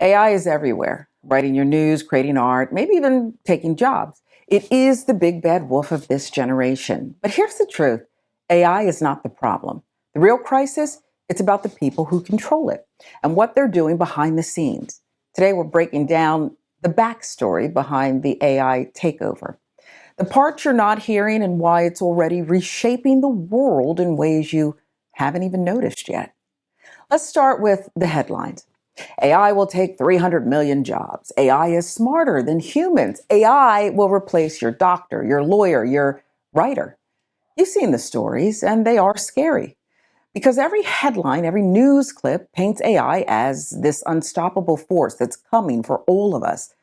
AI is everywhere, writing your news, creating art, maybe even taking jobs. It is the big bad wolf of this generation. But here's the truth. AI is not the problem. The real crisis, it's about the people who control it and what they're doing behind the scenes. Today, we're breaking down the backstory behind the AI takeover, the parts you're not hearing and why it's already reshaping the world in ways you haven't even noticed yet. Let's start with the headlines. AI will take 300 million jobs. AI is smarter than humans. AI will replace your doctor, your lawyer, your writer. You've seen the stories, and they are scary. Because every headline, every news clip paints AI as this unstoppable force that's coming for all of us.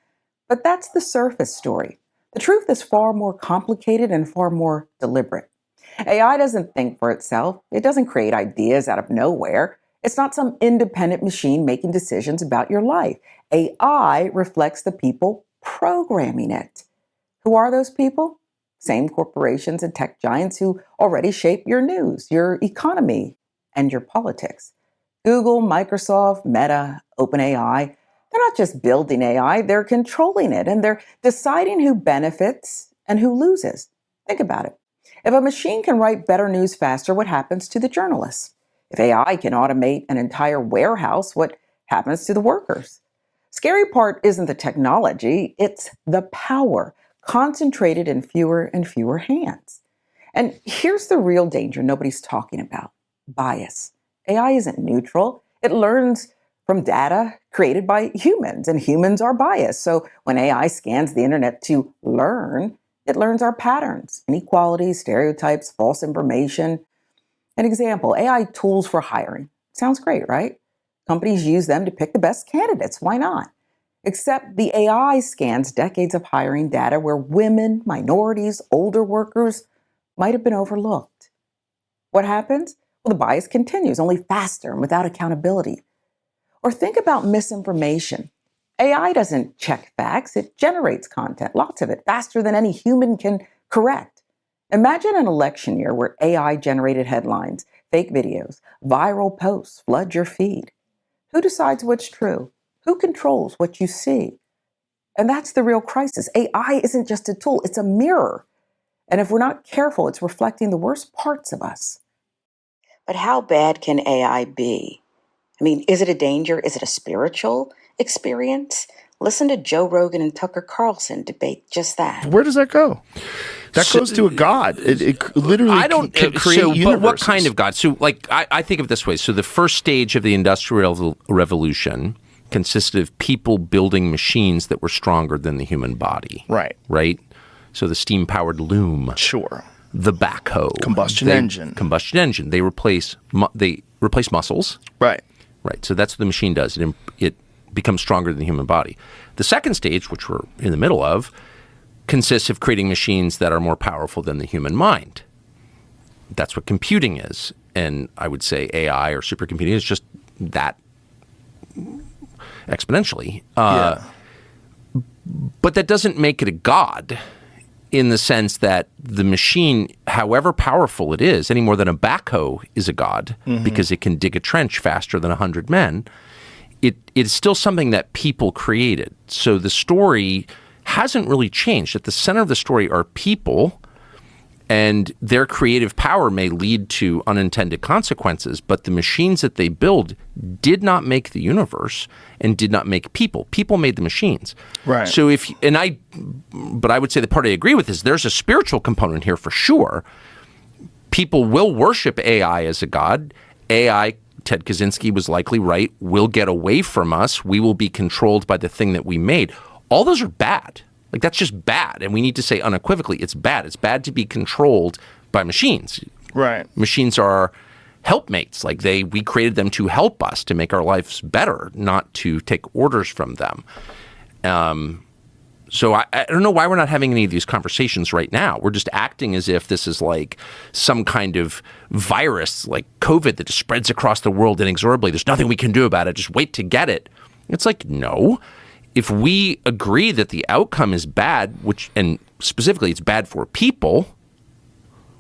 But that's the surface story. The truth is far more complicated and far more deliberate. AI doesn't think for itself. It doesn't create ideas out of nowhere. It's not some independent machine making decisions about your life. AI reflects the people programming it. Who are those people? Same corporations and tech giants who already shape your news, your economy, and your politics. Google, Microsoft, Meta, OpenAI, they're not just building AI, they're controlling it, and they're deciding who benefits and who loses. Think about it. If a machine can write better news faster, what happens to the journalists? If AI can automate an entire warehouse, what happens to the workers? Scary part isn't the technology, it's the power concentrated in fewer and fewer hands. And here's the real danger nobody's talking about: bias. AI isn't neutral. It learns from data created by humans, and humans are biased. So when AI scans the internet to learn, it learns our patterns, inequalities, stereotypes, false information. An example, AI tools for hiring. Sounds great, right? Companies use them to pick the best candidates. Why not? Except the AI scans decades of hiring data where women, minorities, older workers might have been overlooked. What happens? Well, the bias continues, only faster and without accountability. Or think about misinformation. AI doesn't check facts, it generates content, lots of it, faster than any human can correct. Imagine an election year where AI-generated headlines, fake videos, viral posts flood your feed. Who decides what's true? Who controls what you see? And that's the real crisis. AI isn't just a tool, it's a mirror. And if we're not careful, it's reflecting the worst parts of us. But how bad can AI be? I mean, is it a danger? Is it a spiritual experience? Listen to Joe Rogan and Tucker Carlson debate just that. Where does that go? That goes to a god. It literally can create universes. But what kind of god? So, I think of it this way. So the first stage of the Industrial Revolution consisted of people building machines that were stronger than the human body. Right. Right? So the steam-powered loom. Sure. The backhoe. Combustion engine. They replace muscles. Right. Right. So that's what the machine does. It becomes stronger than the human body. The second stage, which we're in the middle of, consists of creating machines that are more powerful than the human mind. That's what computing is. And I would say AI or supercomputing is just that exponentially. But that doesn't make it a god in the sense that the machine, however powerful it is, any more than a backhoe is a god because it can dig a trench faster than 100 men, it is still something that people created. So the story hasn't really changed. At the center of the story are people, and their creative power may lead to unintended consequences, but the machines that they build did not make the universe and did not make people. People made the machines. Right. So but I would say the part I agree with is there's a spiritual component here for sure. People will worship AI as a god. AI, Ted Kaczynski was likely right, will get away from us. We will be controlled by the thing that we made. All those are bad. Like, that's just bad. And we need to say unequivocally, it's bad. It's bad to be controlled by machines. Right. Machines are helpmates. Like, we created them to help us, to make our lives better, not to take orders from them. So I don't know why we're not having any of these conversations right now. We're just acting as if this is like some kind of virus, like COVID, that just spreads across the world inexorably. There's nothing we can do about it. Just wait to get it. It's like, no. If we agree that the outcome is bad, and specifically it's bad for people,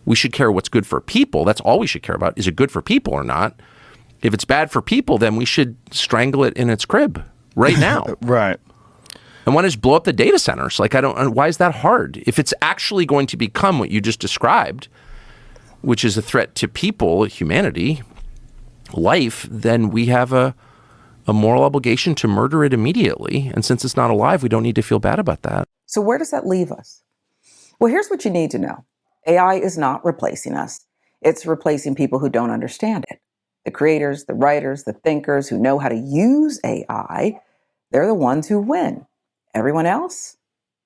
we should care what's good for people. That's all we should care about. Is it good for people or not? If it's bad for people, then we should strangle it in its crib, right now. Right. And one is blow up the data centers. Like, why is that hard? If it's actually going to become what you just described, which is a threat to people, humanity, life, then we have a moral obligation to murder it immediately. And since it's not alive, we don't need to feel bad about that. So where does that leave us? Well, here's what you need to know. AI is not replacing us. It's replacing people who don't understand it. The creators, the writers, the thinkers who know how to use AI, they're the ones who win. Everyone else,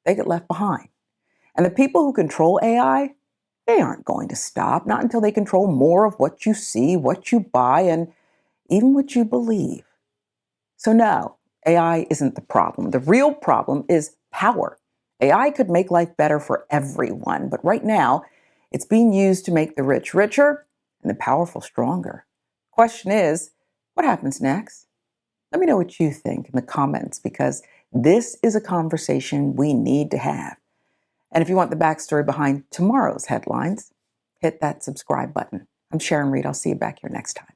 they get left behind. And the people who control AI, they aren't going to stop, not until they control more of what you see, what you buy, and even what you believe. So no, AI isn't the problem. The real problem is power. AI could make life better for everyone, but right now, it's being used to make the rich richer and the powerful stronger. Question is, what happens next? Let me know what you think in the comments, because this is a conversation we need to have. And if you want the backstory behind tomorrow's headlines, hit that subscribe button. I'm Sharon Reed. I'll see you back here next time.